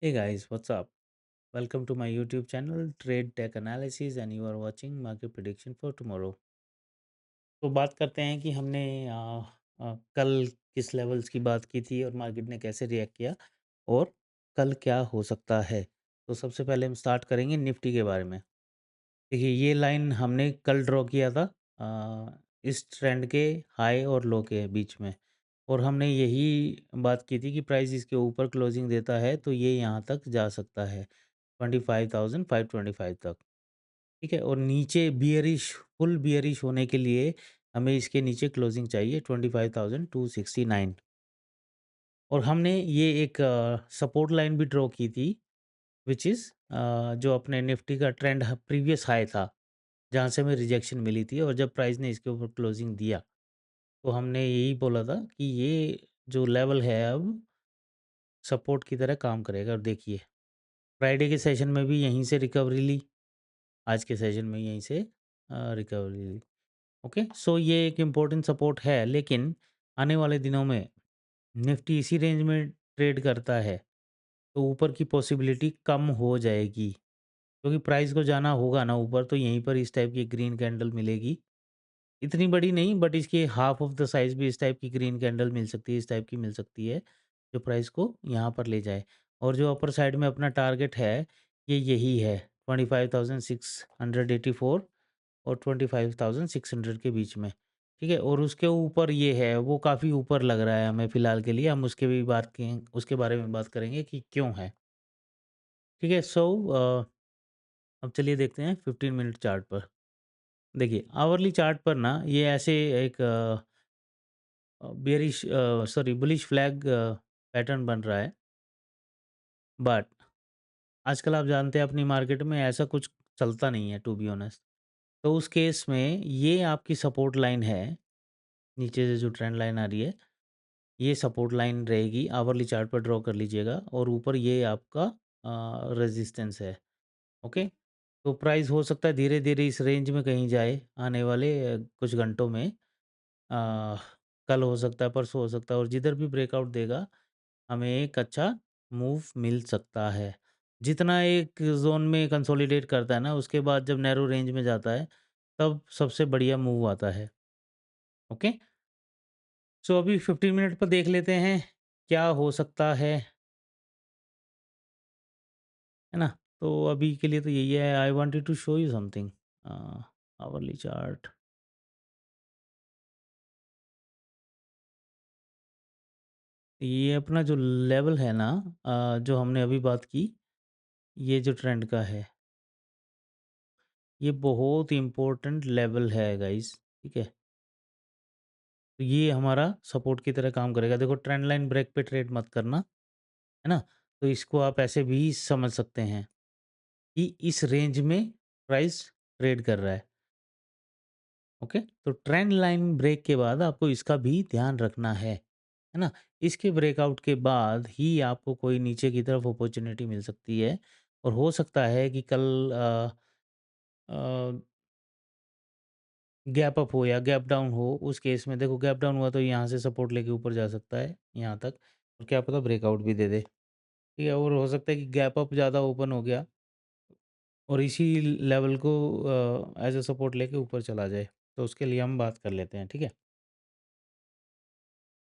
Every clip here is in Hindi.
Hey guys, what's up? Welcome to my YouTube channel Trade Tech Analysis and you are watching market prediction for tomorrow. तो बात करते हैं कि हमने कल किस लेवल्स की बात की थी और मार्केट ने कैसे रिएक्ट किया और कल क्या हो सकता है। तो सबसे पहले हम स्टार्ट करेंगे निफ्टी के बारे में। देखिए ये लाइन हमने कल ड्रॉ किया था इस ट्रेंड के हाई और लो के बीच में और हमने यही बात की थी कि प्राइस इसके ऊपर क्लोजिंग देता है तो ये यहाँ तक जा सकता है 25,525 तक, ठीक है? और नीचे बियरिश फुल बियरिश होने के लिए हमें इसके नीचे क्लोजिंग चाहिए 25,269 और हमने ये एक सपोर्ट लाइन भी ड्रॉ की थी व्हिच इज़ जो अपने निफ्टी का ट्रेंड प्रीवियस हाई था, जहाँ से हमें रिजेक्शन मिली थी और जब प्राइस ने इसके ऊपर क्लोजिंग दिया, तो हमने यही बोला था कि ये जो लेवल है अब सपोर्ट की तरह काम करेगा और देखिए, फ्राइडे के सेशन में भी यहीं से रिकवरी ली, आज के सेशन में यहीं से रिकवरी ली। ओके, सो ये एक इम्पोर्टेंट सपोर्ट है, लेकिन आने वाले दिनों में निफ्टी इसी रेंज में ट्रेड करता है, तो ऊपर की पॉसिबिलिटी कम हो जाएगी, क्योंकि प्राइस को जाना होगा ना ऊपर, तो यहीं पर इस टाइप की ग्रीन कैंडल मिलेगी। इतनी बड़ी नहीं बट इसके हाफ ऑफ द साइज़ भी इस टाइप की ग्रीन कैंडल मिल सकती है, इस टाइप की मिल सकती है, जो प्राइस को यहाँ पर ले जाए। और जो अपर साइड में अपना टारगेट है, ये यही है 25,684 और 25,600 के बीच में, ठीक है? और उसके ऊपर ये है, वो काफ़ी ऊपर लग रहा है हमें फ़िलहाल के लिए, हम उसके भी बात करें उसके बारे में बात करेंगे कि क्यों है, ठीक है? सो अब चलिए देखते हैं 15 मिनट चार्ट पर। देखिए, आवरली चार्ट पर ना ये ऐसे एक bearish sorry bullish flag pattern बन रहा है, बट आजकल आप जानते हैं अपनी मार्केट में ऐसा कुछ चलता नहीं है टू बी ऑनेस्ट। तो उस केस में ये आपकी सपोर्ट लाइन है, नीचे से जो ट्रेंड लाइन आ रही है, ये सपोर्ट लाइन रहेगी, आवरली चार्ट पर ड्रॉ कर लीजिएगा और ऊपर ये आपका रेजिस्टेंस है, ओके? तो प्राइस हो सकता है धीरे-धीरे इस रेंज में कहीं जाए आने वाले कुछ घंटों में। अ, कल हो सकता है, परसों हो सकता है और जिधर भी ब्रेकआउट देगा, हमें एक अच्छा मूव मिल सकता है। जितना एक ज़ोन में कंसोलिडेट करता है ना, उसके बाद जब नैरो रेंज में जाता है, तब सबसे बढ़िया मूव आता है, ओके? सो अभी 15 मिनट पर देख लेते हैं, क्या हो सकता है ना? तो अभी के लिए तो यही है, I wanted to show you something hourly chart. ये अपना जो लेवल है ना जो हमने अभी बात की, ये जो ट्रेंड का है, ये बहुत इम्पोर्टेंट लेवल है गाइस, ठीक है? तो ये हमारा सपोर्ट की तरह काम करेगा। देखो ट्रेंड लाइन ब्रेक पे ट्रेड मत करना, है ना? तो इसको आप ऐसे भी समझ सकते हैं कि इस रेंज में प्राइस ट्रेड कर रहा है, ओके? तो ट्रेंड लाइन ब्रेक के बाद आपको इसका भी ध्यान रखना है ना? इसके ब्रेकआउट के बाद ही आपको कोई नीचे की तरफ अपॉर्च्युनिटी मिल सकती है और हो सकता है कि कल अ, गैप अप हो या गैप डाउन हो, उस केस में देखो गैप डाउन हुआ तो यहाँ से सपोर्ट लेके ऊपर जा सकता है, यहाँ तक और क्या पता ब्रेकआउट भी दे दे, ठीक है? और हो सकता है कि गैप अप ज़्यादा ओपन हो गया और इसी लेवल को एज़ अ सपोर्ट लेके ऊपर चला जाए, तो उसके लिए हम बात कर लेते हैं, ठीक है?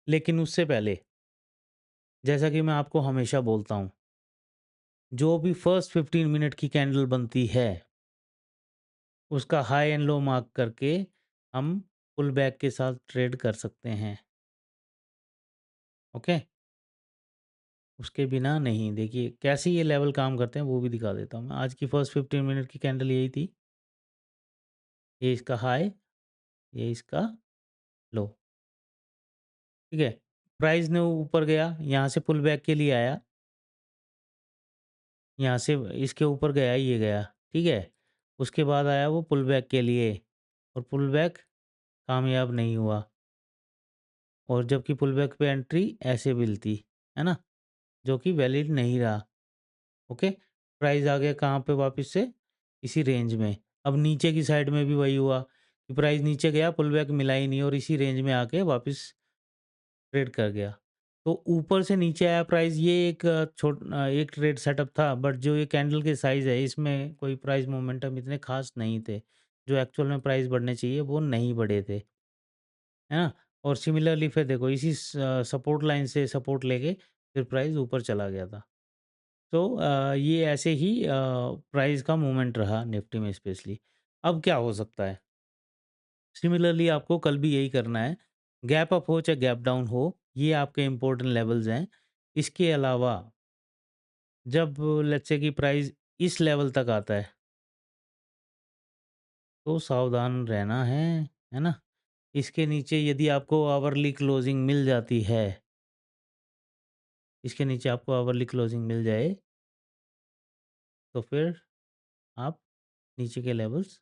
लेकिन उससे पहले, जैसा कि मैं आपको हमेशा बोलता हूँ, जो भी फर्स्ट 15 मिनट की कैंडल बनती है, उसका हाई एंड लो मार्क करके हम पुल बैक के साथ ट्रेड कर सकते हैं, ओके? उसके बिना नहीं। देखिए कैसे ये लेवल काम करते हैं वो भी दिखा देता हूँ मैं। आज की फर्स्ट 15 मिनट की कैंडल यही थी, ये इसका हाई, ये इसका लो, ठीक है? प्राइस ने ऊपर गया, यहाँ से पुल बैक के लिए आया, यहाँ से इसके ऊपर गया, ये गया, ठीक है? उसके बाद आया वो पुल बैक के लिए और पुल बैक कामयाब नहीं हुआ और जबकि पुल बैक पे एंट्री ऐसे मिलती, है ना? जो कि वैलिड नहीं रहा, ओके? प्राइस आ गया कहाँ पे वापस से? इसी रेंज में। अब नीचे की साइड में भी वही हुआ कि प्राइस नीचे गया, पुल बैक मिला ही नहीं और इसी रेंज में आके वापस ट्रेड कर गया। तो ऊपर से नीचे आया प्राइस, ये एक एक ट्रेड सेटअप था, बट जो ये कैंडल के साइज़ है इसमें कोई प्राइस मोमेंटम इतने ख़ास नहीं थे। जो एक्चुअल में प्राइस बढ़ने चाहिए वो नहीं बढ़े थे, है ना? और सिमिलरली फिर देखो इसी सपोर्ट लाइन से सपोर्ट लेके फिर प्राइस ऊपर चला गया था। तो ये ऐसे ही प्राइस का मूवमेंट रहा निफ्टी में स्पेशली। अब क्या हो सकता है? सिमिलरली आपको कल भी यही करना है। गैप अप हो चाहे गैप डाउन हो, ये आपके इम्पोर्टेंट लेवल्स हैं। इसके अलावा जब लेट्स से कि प्राइस इस लेवल तक आता है, तो सावधान रहना है ना? इसके नीचे यदि आपको आवरली क्लोजिंग मिल जाती है, इसके नीचे आपको आवरली क्लोजिंग मिल जाए, तो फिर आप नीचे के लेवल्स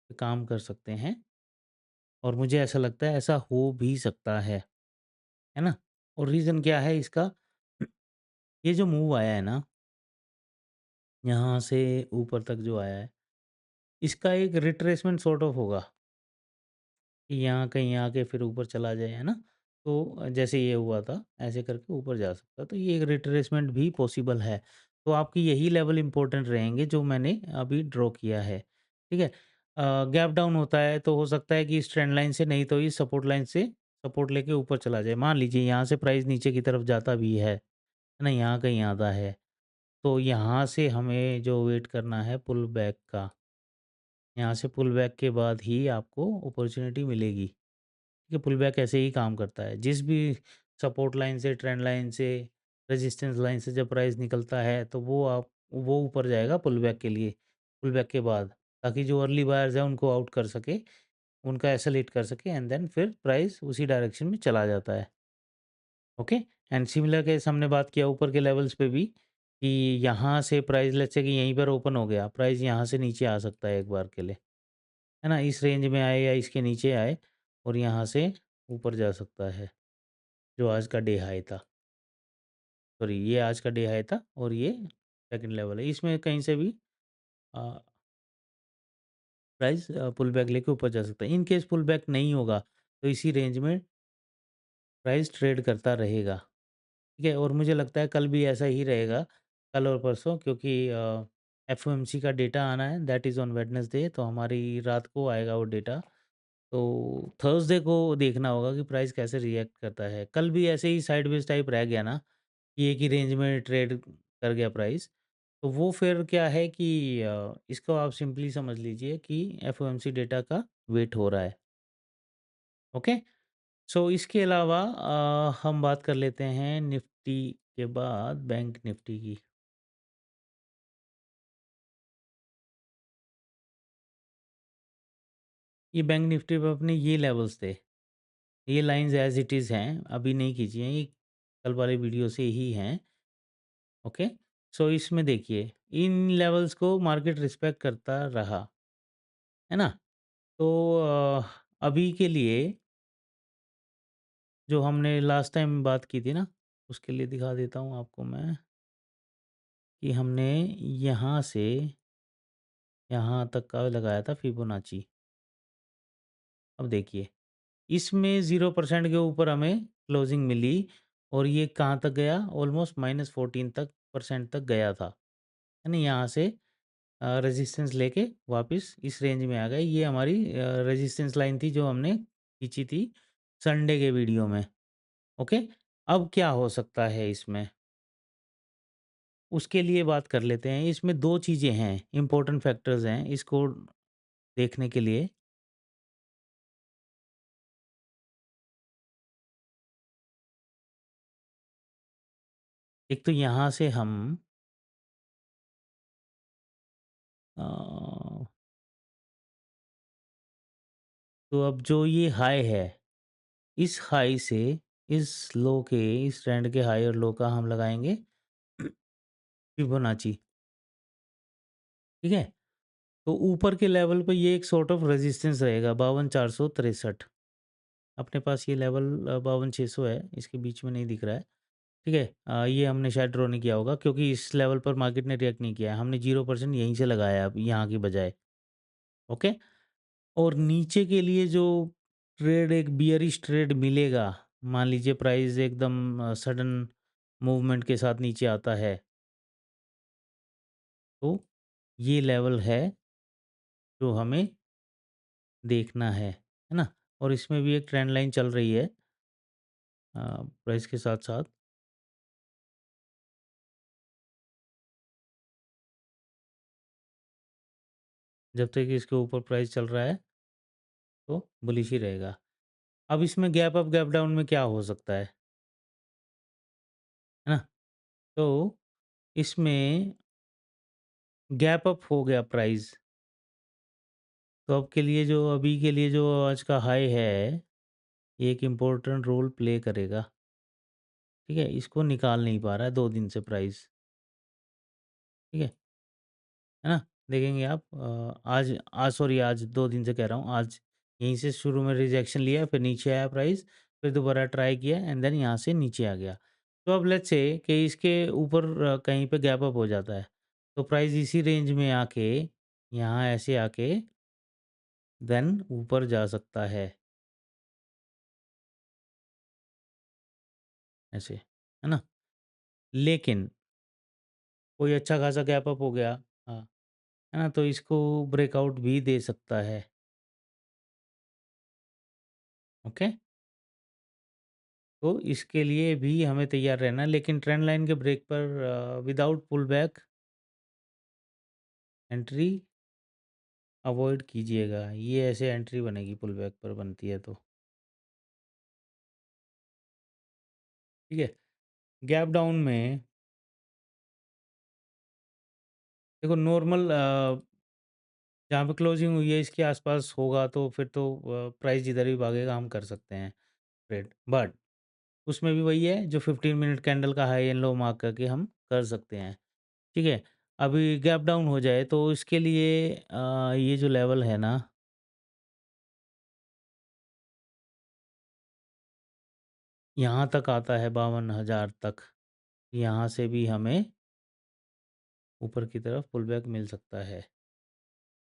पे काम कर सकते हैं और मुझे ऐसा लगता है ऐसा हो भी सकता है ना? और रीज़न क्या है इसका? ये जो मूव आया है ना, यहाँ से ऊपर तक जो आया है, इसका एक रिट्रेसमेंट सॉर्ट ऑफ होगा कि यहाँ कहीं आके फिर ऊपर चला जाए, है ना? तो जैसे ये हुआ था, ऐसे करके ऊपर जा सकता है। तो ये एक रिट्रेसमेंट भी पॉसिबल है। तो आपके यही लेवल इम्पोर्टेंट रहेंगे जो मैंने अभी ड्रॉ किया है, ठीक है? गैप डाउन होता है तो हो सकता है कि इस ट्रेंड लाइन से नहीं तो इस सपोर्ट लाइन से सपोर्ट लेके ऊपर चला जाए। मान लीजिए यहाँ से प्राइस नीचे की तरफ जाता भी है ना? यहाँ कहीं आता है, तो यहाँ से हमें जो वेट करना है पुल बैक का, यहाँ से पुल बैक के बाद ही आपको अपॉर्च्युनिटी मिलेगी। कि पुल बैक ऐसे ही काम करता है। जिस भी सपोर्ट लाइन से, ट्रेंड लाइन से, रेजिस्टेंस लाइन से जब प्राइस निकलता है तो वो ऊपर जाएगा पुल बैक के लिए, पुल बैक के बाद, ताकि जो अर्ली बायर्स हैं उनको आउट कर सके, उनका एसोलेट कर सके एंड देन फिर प्राइस उसी डायरेक्शन में चला जाता है। ओके? एंड सिमिलर केस हमने बात किया ऊपर के लेवल्स पे भी कि यहाँ से प्राइस लेट्स से कि यहीं पर ओपन हो गया, प्राइस यहाँ से नीचे आ सकता है एक बार के लिए, है ना? इस रेंज में आए या इसके नीचे आए और यहाँ से ऊपर जा सकता है। जो आज का डे हाई था। सॉरी, ये आज का डे हाई था और ये सेकंड लेवल है। इसमें कहीं से भी अ, प्राइस पुल बैक लेके ऊपर जा सकता है। इन केस पुल बैक नहीं होगा, तो इसी रेंज में प्राइस ट्रेड करता रहेगा, ठीक है? और मुझे लगता है कल भी ऐसा ही रहेगा, कल और परसों, क्योंकि एफओएमसी का डेटा आना है, दैट इज़ ऑन वेडनेसडे, तो हमारी रात को आएगा वो डेटा। तो थर्सडे को देखना होगा कि प्राइस कैसे रिएक्ट करता है। कल भी ऐसे ही साइडवेज टाइप रह गया ना, कि एक ही रेंज में ट्रेड कर गया प्राइस, तो वो फिर क्या है कि इसको आप सिंपली समझ लीजिए कि एफओएमसी डेटा का वेट हो रहा है। ओके? सो इसके अलावा हम बात कर लेते हैं निफ्टी के बाद बैंक निफ्टी की। ये बैंक निफ्टी पे अपने ये लेवल्स थे, ये लाइन्स एज़ इट इज़ हैं, अभी नहीं खींची हैं, ये कल वाले वीडियो से ही हैं। ओके? सो इसमें देखिए, इन लेवल्स को मार्केट रिस्पेक्ट करता रहा, है ना? तो अभी के लिए जो हमने लास्ट टाइम बात की थी ना, उसके लिए दिखा देता हूँ आपको मैं कि हमने यहाँ से यहाँ तक का लगाया था फिबोनाची। अब देखिए, इसमें 0% के ऊपर हमें क्लोजिंग मिली और ये कहाँ तक गया? ऑलमोस्ट -14 तक परसेंट तक गया था। है ना? यहाँ से रेजिस्टेंस लेके वापस इस रेंज में आ गए। ये हमारी रेजिस्टेंस लाइन थी जो हमने खींची थी संडे के वीडियो में। ओके? अब क्या हो सकता है इसमें? उसके लिए बात कर लेते हैं। इसमें 2 चीज़ें हैं, इम्पोर्टेंट फैक्टर्स हैं इसको देखने के लिए। एक तो यहाँ से हम अ, तो अब जो ये हाई है, इस हाई से इस लो के, इस ट्रेंड के हाई और लो का हम लगाएँगे फिबोनाची, ठीक है? तो ऊपर के लेवल पे ये एक सॉर्ट ऑफ रेजिस्टेंस रहेगा 52,463। अपने पास ये लेवल 52,600 है, इसके बीच में नहीं दिख रहा है। ठीक है? ये हमने शायद ड्रॉ नहीं किया होगा क्योंकि इस लेवल पर मार्केट ने रिएक्ट नहीं किया है। हमने 0% यहीं से लगाया है अब यहाँ की बजाय, ओके? और नीचे के लिए जो ट्रेड एक बियरिश ट्रेड मिलेगा, मान लीजिए प्राइस एकदम सडन मूवमेंट के साथ नीचे आता है, तो ये लेवल है जो हमें देखना है ना? और इसमें भी एक ट्रेंड लाइन चल रही है प्राइस के साथ-साथ। जब तक इसके ऊपर प्राइस चल रहा है, तो बुलिश ही रहेगा। अब इसमें गैप अप, गैप डाउन में क्या हो सकता है ना? तो इसमें गैप अप हो गया प्राइस, तो अब के लिए जो अभी के लिए जो आज का हाई है, ये एक इम्पोर्टेंट रोल प्ले करेगा, ठीक है? इसको निकाल नहीं पा रहा है 2 दिन से प्राइस, ठीक है ना? देखेंगे आप आज आज सॉरी आज 2 दिन से कह रहा हूँ, आज यहीं से शुरू में रिजेक्शन लिया, फिर नीचे आया प्राइस, फिर दोबारा ट्राई किया एंड देन यहाँ से नीचे आ गया। तो अब लेट्स से कि इसके ऊपर कहीं पे गैप अप हो जाता है, तो प्राइस इसी रेंज में आके, यहाँ ऐसे आके देन ऊपर जा सकता है, ऐसे, है ना? लेकिन कोई अच्छा खासा गैप अप हो गया, हाँ, है ना? तो इसको ब्रेकआउट भी दे सकता है, ओके? तो इसके लिए भी हमें तैयार रहना है, लेकिन ट्रेंड लाइन के ब्रेक पर without pull back entry avoid कीजिएगा। ये ऐसे एंट्री बनेगी पुल बैक पर बनती है तो, ठीक है? गैप डाउन में देखो नॉर्मल जहाँ पे क्लोजिंग हुई है इसके आसपास होगा तो फिर तो प्राइस जिधर भी भागेगा हम कर सकते हैं ट्रेड। बट उसमें भी वही है जो 15 मिनट कैंडल का हाई एंड लो मार्क करके हम कर सकते हैं, ठीक है? अभी गैप डाउन हो जाए तो इसके लिए ये जो लेवल है ना, यहाँ तक आता है 52,000 तक। यहाँ से भी हमें ऊपर की तरफ पुल बैक मिल सकता है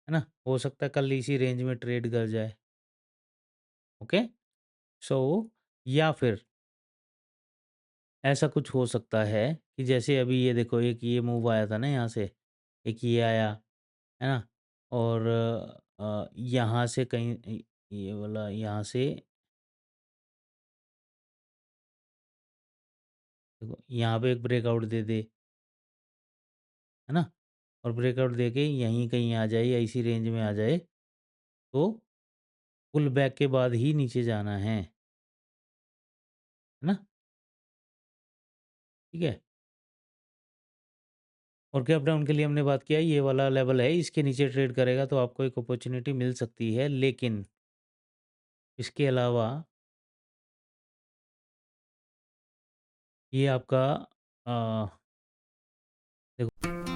ना? हो सकता है कल इसी रेंज में ट्रेड कर जाए, ओके? सो या फिर ऐसा कुछ हो सकता है कि जैसे अभी ये देखो एक ये मूव आया था ना यहाँ से, एक ये आया, है ना? और यहाँ से कहीं ये वाला यहाँ से देखो यहाँ पे एक ब्रेकआउट दे दे, है ना? और ब्रेकआउट देके यहीं कहीं आ जाए या इसी रेंज में आ जाए, तो पुल बैक के बाद ही नीचे जाना है ना? ठीक है? और गैप डाउन के लिए हमने बात किया ये वाला लेवल है, इसके नीचे ट्रेड करेगा तो आपको एक अपॉर्च्युनिटी मिल सकती है, लेकिन इसके अलावा ये आपका देखो